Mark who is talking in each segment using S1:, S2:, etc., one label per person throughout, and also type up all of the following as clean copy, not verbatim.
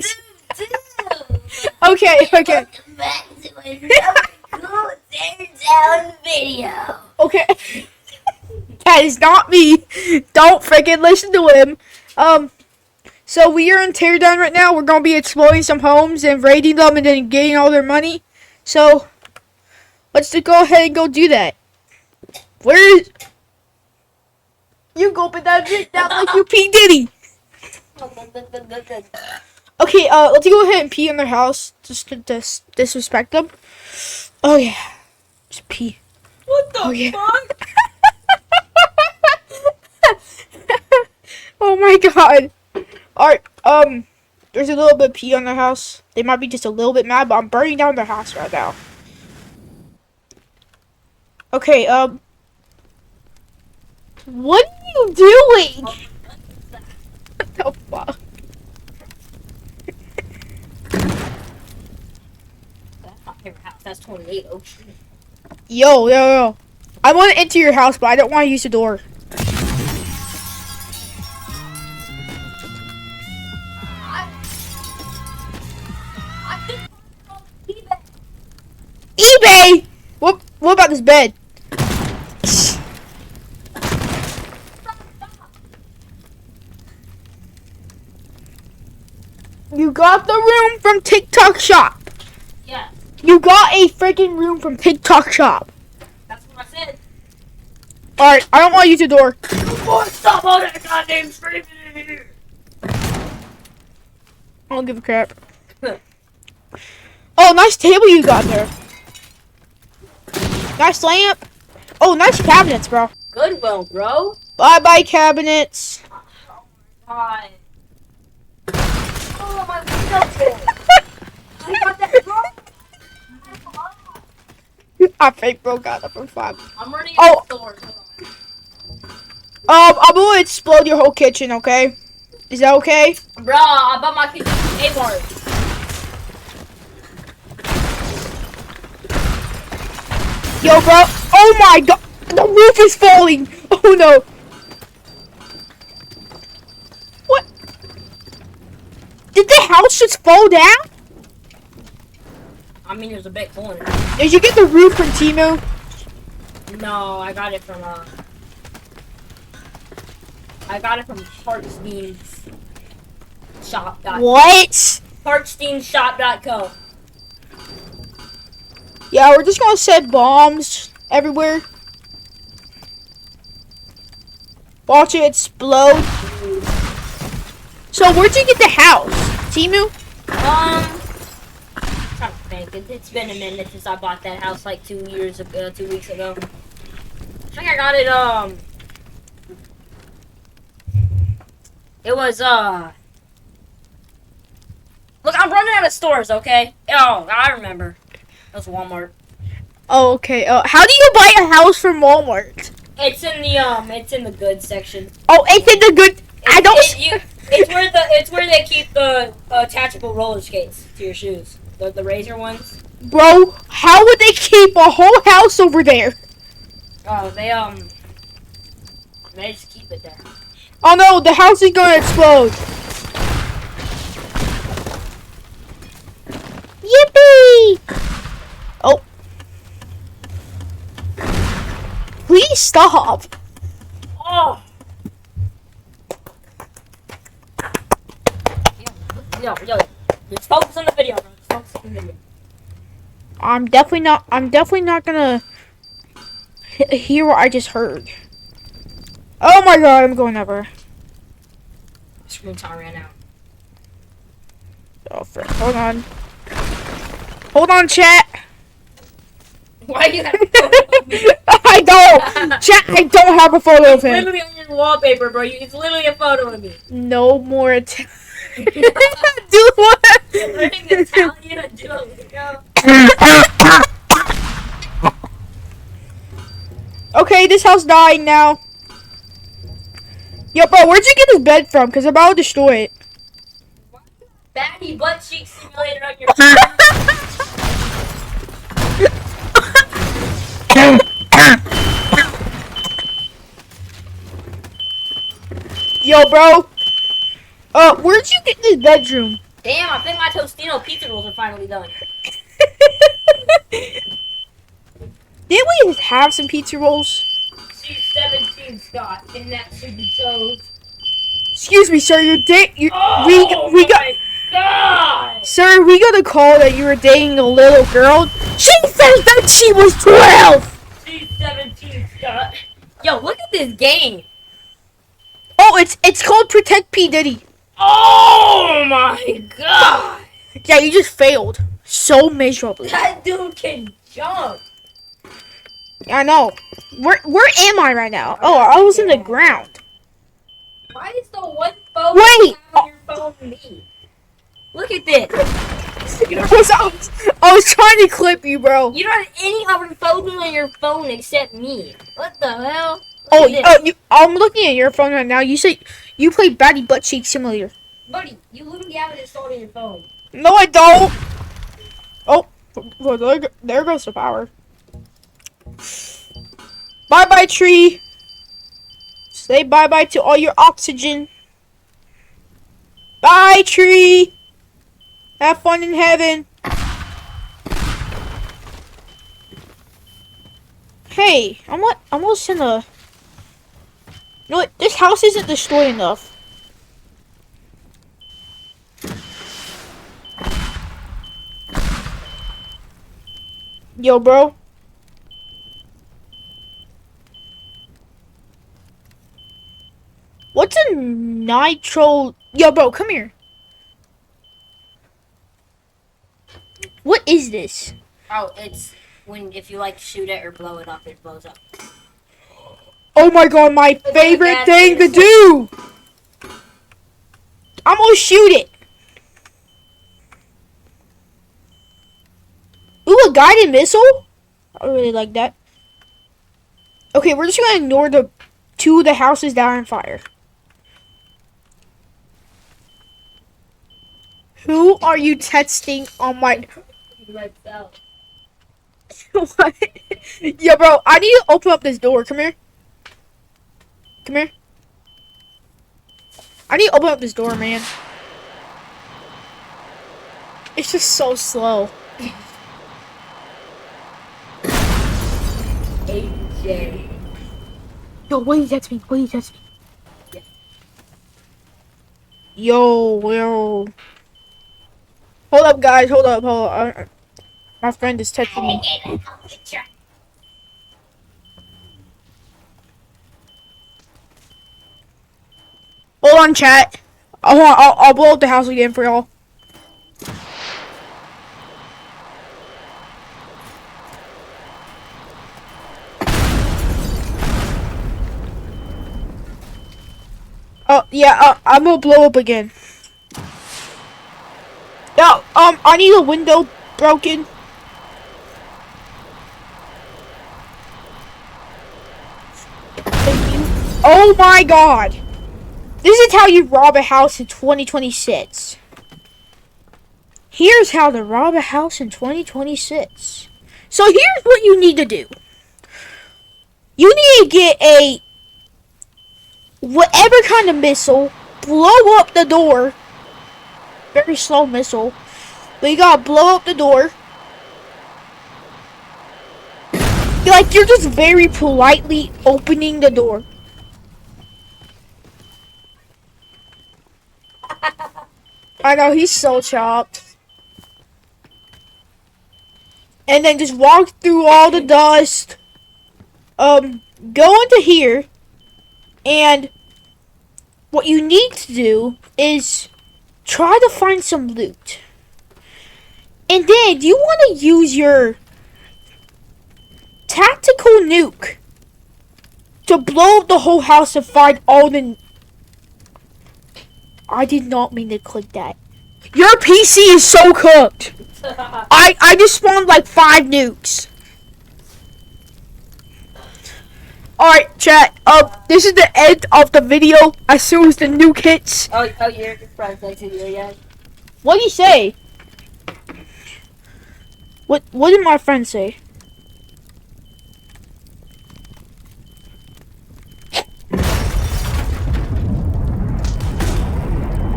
S1: please. Okay.
S2: Welcome back to another cool teardown video.
S1: Okay. That is not me. Don't freaking listen to him. So we are in teardown right now. We're gonna be exploring some homes and raiding them and then getting all their money. So let's just go ahead and go do that. Where is you gulping that drink down like you P. Diddy? Okay, let's go ahead and pee in their house just to disrespect them. Oh yeah, just pee.
S2: What the fuck?
S1: Oh my god. Alright, there's a little bit of pee on their house. They might be just a little bit mad, but I'm burning down their house right now. Okay, what are you doing? What the fuck?
S2: That's not your house. That's 28. Oh shit.
S1: Yo. I want to enter your house, but I don't want to use the door. eBay? What about this bed? You got the room from TikTok shop.
S2: Yeah.
S1: You got a freaking room from TikTok shop.
S2: That's what I said.
S1: Alright, I don't want to use the door.
S2: Boy, stop all that goddamn screaming in here.
S1: I don't give a crap. Oh, nice table you got there. Nice lamp. Oh, nice cabinets, bro.
S2: Goodwill, bro.
S1: Bye-bye, cabinets.
S2: Oh my god. Oh my god. I got that wrong.
S1: I fake broke out from 5.
S2: I'm running
S1: Oh.
S2: out the door. Hold on.
S1: I'm gonna explode your whole kitchen, okay? Is that okay?
S2: Bruh, I bought my kitchen from Kmart.
S1: Yo, bro. Oh my god. The roof is falling. Oh no. What? Did the house just fall down?
S2: I mean, there's a big hole in it.
S1: Did you get the roof from Temu?
S2: No, I got it from Hartstein's shop.
S1: What?
S2: Hartsteinshop.co.
S1: Yeah, we're just gonna set bombs everywhere. Watch it explode. So where'd you get the house? Temu?
S2: I'm trying to think. It's been a minute since I bought that house, like 2 weeks ago. I think I got it, it was, look, I'm running out of stores, okay? Oh, I remember. It was Walmart.
S1: Oh, okay. How do you buy a house from Walmart?
S2: It's in the goods section.
S1: Oh, it's in the good.
S2: It's where they keep the attachable roller skates to your shoes. The razor ones.
S1: Bro, how would they keep a whole house over there?
S2: Oh, they just keep it there.
S1: Oh no, the house is gonna explode. Yippee! Oh. Please stop.
S2: Oh. Yo. Just focus on the video, bro. Just focus on the video.
S1: I'm definitely not gonna hear what I just heard. Oh my god, I'm going over.
S2: Screen time ran out.
S1: Oh frick, hold on. Hold on, chat.
S2: Why you have a photo of me?
S1: I don't. Chat, I don't have a photo of
S2: It's
S1: him.
S2: literally on your wallpaper, bro. It's literally a photo of me.
S1: No more Italian. Do what?
S2: You're learning Italian to do a video.
S1: Okay, this house dying now. Yo, bro, where'd you get this bed from? Because I'm about to destroy it.
S2: Baggy butt cheek simulator on your
S1: Yo, bro. Where'd you get this bedroom?
S2: Damn, I think my Tostino pizza rolls are finally done.
S1: Didn't we just have some pizza rolls?
S2: She's 17, Scott, and that should be shows.
S1: Excuse me, sir.
S2: Oh
S1: we got.
S2: my god!
S1: Sir, we got a call that you were dating a little girl. She said that she was 12.
S2: She's 17, Scott. Yo, look at this game.
S1: Oh, it's called Protect P Diddy.
S2: Oh my god!
S1: Yeah, you just failed so miserably.
S2: That dude can jump.
S1: I know. Where am I right now? Oh, I was in the ground.
S2: Why is the one phone
S1: Wait!
S2: you have on your phone me? Look at this.
S1: I was trying to clip you, bro.
S2: You don't have any other photos on your phone except me. What the hell?
S1: I'm looking at your phone right now. You say you play Batty Butt Cheek Simulator.
S2: Buddy, you literally have it installed on your phone.
S1: No, I don't. Oh, well, there goes the power. Bye-bye, tree. Say bye-bye to all your oxygen. Bye, tree. Have fun in heaven. Hey, I'm almost in a... You know what? This house isn't destroyed enough. Yo, bro. What's a nitro... Yo, bro, come here. What is this?
S2: Oh, it's if you like shoot it or blow it up, it blows up.
S1: Oh my god, my favorite thing to do! I'm gonna shoot it. Ooh, a guided missile? I really like that. Okay, we're just gonna ignore the two of the houses that are on fire. Who are you texting on my... What? Yo, bro, I need to open up this door. Come here. Come here. I need to open up this door, man. It's just so slow.
S2: AJ.
S1: Yo, what did you text me? What did you text me? Yeah. Yo. Hold up, guys. Hold up. My friend is texting me. Hold on, chat. I'll blow up the house again for y'all. Yeah, I'm gonna blow up again. Yeah, I need a window broken. Thank you. Oh my god. This is how you rob a house in 2026. Here's how to rob a house in 2026. So here's what you need to do. You need to get a whatever kind of missile, blow up the door. Very slow missile. But you gotta blow up the door. Like, you're just very politely opening the door. I know, he's so chopped. And then just walk through all the dust. Go into here. And what you need to do is try to find some loot. And then you want to use your tactical nuke to blow up the whole house and find all the... I did not mean to click that. Your PC is so cooked. I just spawned like 5 nukes. Alright, chat. This is the end of the video as soon as the nuke hits.
S2: Oh, your friend's next to you again.
S1: What did he say? What did my friend say?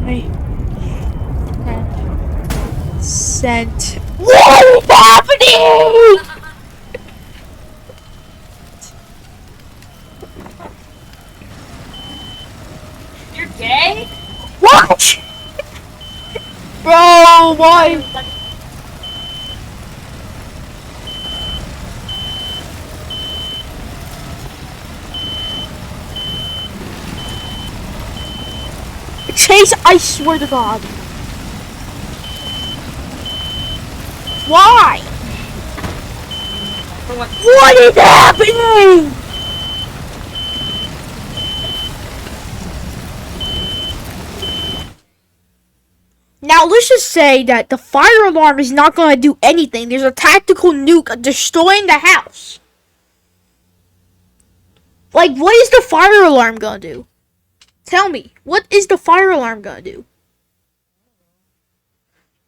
S1: Hey. 100%. What is happening?
S2: You're gay?
S1: What? Bro, why? Chase, I swear to God. Why? What is happening? Now, let's just say that the fire alarm is not going to do anything. There's a tactical nuke destroying the house. Like, what is the fire alarm going to do? Tell me, what is the fire alarm going to do?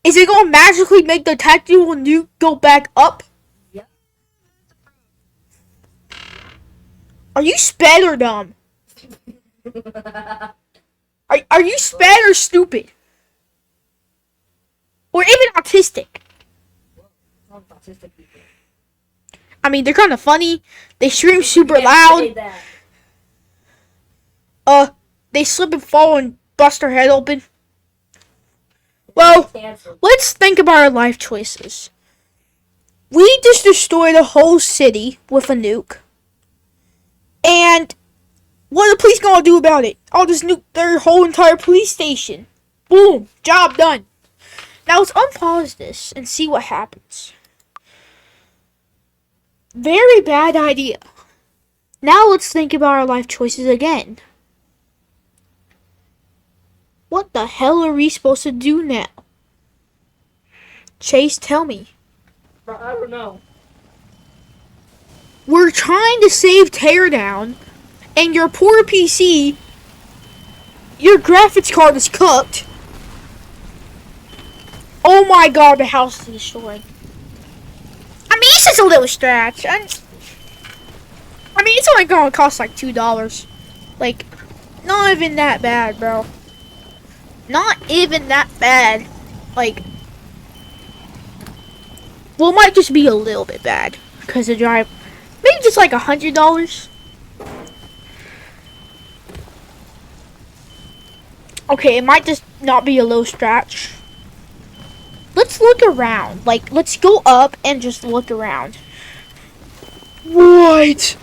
S1: Is it going to magically make the tactical nuke go back up?
S2: Yeah.
S1: Are you sped or dumb? Are you sped or stupid? Or even autistic? I mean, they're kind of funny. They scream super loud. They slip and fall and bust their head open. Well, let's think about our life choices. We just destroyed a whole city with a nuke. And what are the police gonna do about it? I'll just nuke their whole entire police station. Boom, job done. Now let's unpause this and see what happens. Very bad idea. Now let's think about our life choices again. What the hell are we supposed to do now? Chase, tell me.
S2: I don't know.
S1: We're trying to save Teardown, and your poor PC, your graphics card is cooked. Oh my God, the house is destroyed. I mean, it's just a little stretch. I mean, it's only gonna cost like $2. Like, not even that bad, bro. Not even that bad. Like, well, it might just be a little bit bad because the drive. Maybe just like $100. Okay, it might just not be a low stretch. Let's look around. Like, let's go up and just look around. What?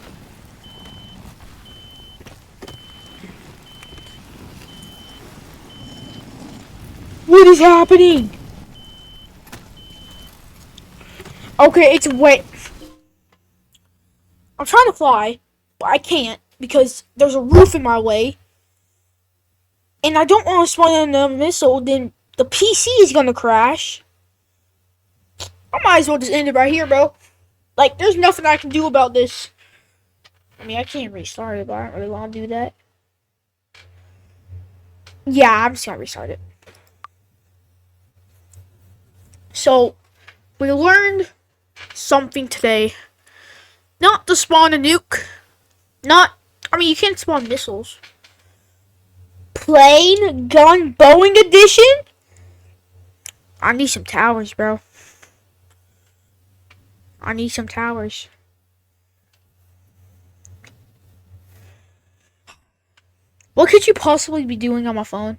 S1: What is happening? Okay, it's wet. I'm trying to fly, but I can't because there's a roof in my way. And I don't want to spawn in a missile, then the PC is gonna crash. I might as well just end it right here, bro. Like, there's nothing I can do about this. I mean, I can't restart it, but I don't really want to do that. Yeah, I'm just gonna restart it. So, we learned something today. Not to spawn a nuke. I mean, you can't spawn missiles. Plane gun Boeing edition? I need some towers, bro. I need some towers. What could you possibly be doing on my phone?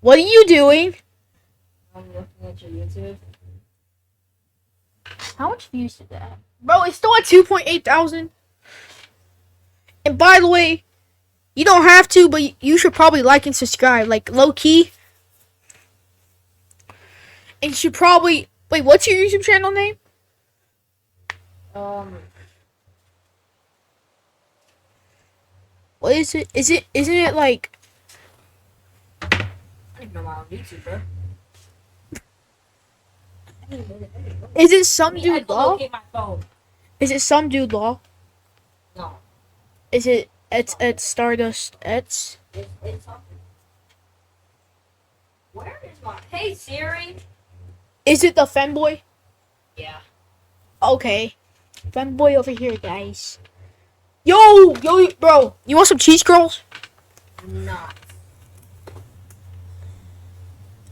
S1: What are you doing?
S2: I'm looking at your YouTube.
S1: How much views did that have? Bro, it's still at 2.8 thousand. And by the way, you don't have to, but you should probably like and subscribe. Like, low key. And you should probably... Wait, what's your YouTube channel name? What is it? Isn't it like...
S2: I don't even know my own YouTube, bro.
S1: Is it some dude law?
S2: Locate my phone.
S1: Is it some dude law?
S2: No.
S1: Is it it's Stardust It's?
S2: It's something. Where is my... Hey, Siri.
S1: Is it the femboy?
S2: Yeah.
S1: Okay. Femboy over here, guys. Yo, bro. You want some cheese curls?
S2: I'm not.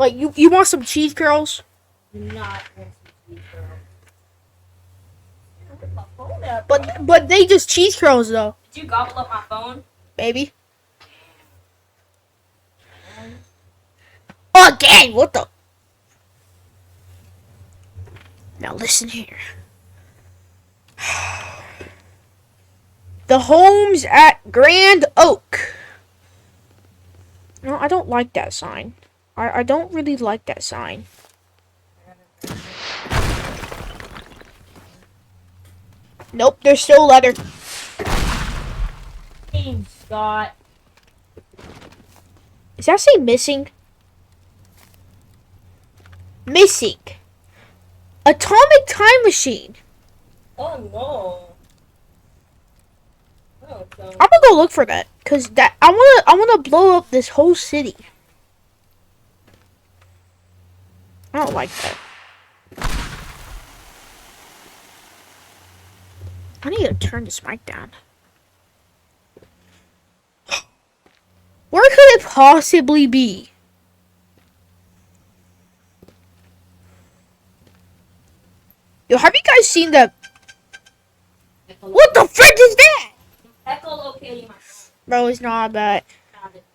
S1: Like, you want some cheese curls?
S2: Not want some cheese curls. Where's my phone at?
S1: But they just cheese curls, though.
S2: Did you gobble up my phone?
S1: Baby. Again, what the? Now listen here. The homes at Grand Oak. No, I don't like that sign. I don't really like that sign. Nope, there's still leather.
S2: Team Scott.
S1: Does that say missing? Missing. Atomic time machine.
S2: Oh no. Oh, so.
S1: I'm gonna go look for that, cause that I wanna blow up this whole city. I don't like that. I need to turn this mic down. Where could it possibly be? Yo, have you guys seen the? What the frick is that?
S2: Echolocating my phone.
S1: Bro, it's not bad.
S2: Found it.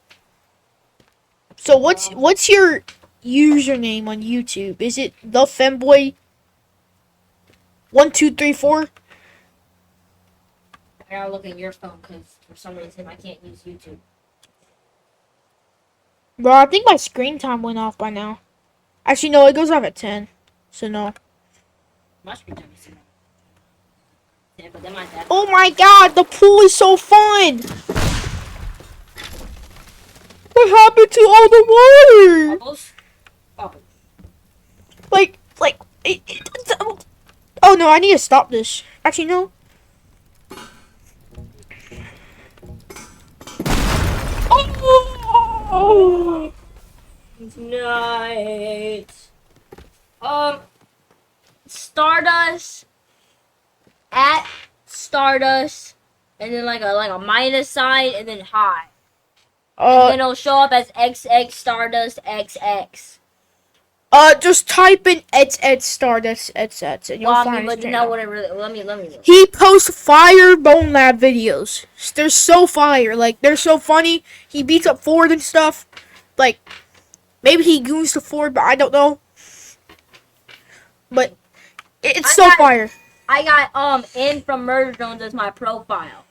S1: So what's your username on YouTube? Is it the femboy 1234?
S2: I gotta look at your phone because for some reason I can't use YouTube.
S1: Bro, I think my screen time went off by now. Actually, no, it goes off at 10. So no.
S2: My screen time is yeah, but then my dad.
S1: Oh my god, the pool is so fun! What happened to all the water?
S2: Bubbles? Bubbles.
S1: Like, oh no, I need to stop this. Actually, no. Oh!
S2: Night. Stardust at Stardust and then like a minus sign and then hi. And then it'll show up as XX Stardust XX.
S1: Just type in Ed Stardust and you'll find
S2: but
S1: his
S2: you
S1: channel.
S2: know what it really let me look.
S1: He posts fire Bone Lab videos. They're so fire. Like, they're so funny. He beats up Ford and stuff. Like, maybe he goons to Ford, but I don't know. But it's so fire.
S2: I got in from Murder Drones as my profile.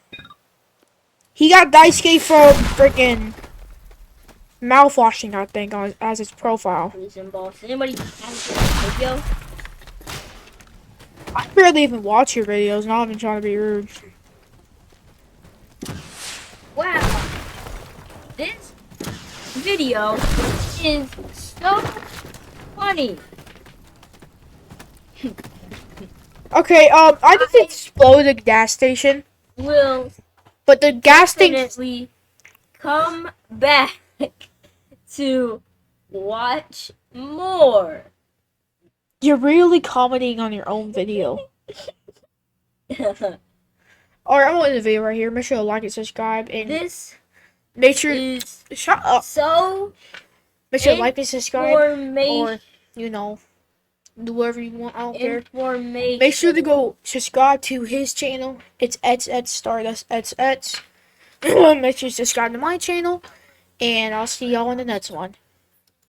S1: He got Daisuke from freaking mouthwashing, I think, as his profile.
S2: Anybody have a video?
S1: I barely even watch your videos, not even trying to be rude.
S2: Wow. This video is so funny.
S1: Okay, I just exploded a gas station.
S2: Will
S1: But the gas station...
S2: definitely come back to watch more.
S1: You're really commenting on your own video. Alright, I'm on the video right here. Make sure to like and subscribe. And
S2: This
S1: make sure...
S2: is
S1: Shut up.
S2: so
S1: Make sure to like and subscribe.
S2: information.
S1: Or, you know, do whatever you want. I don't care.
S2: Information.
S1: Make sure to go subscribe to his channel. It's Ed Stardust. Make sure to subscribe to my channel. And I'll see y'all in the next one.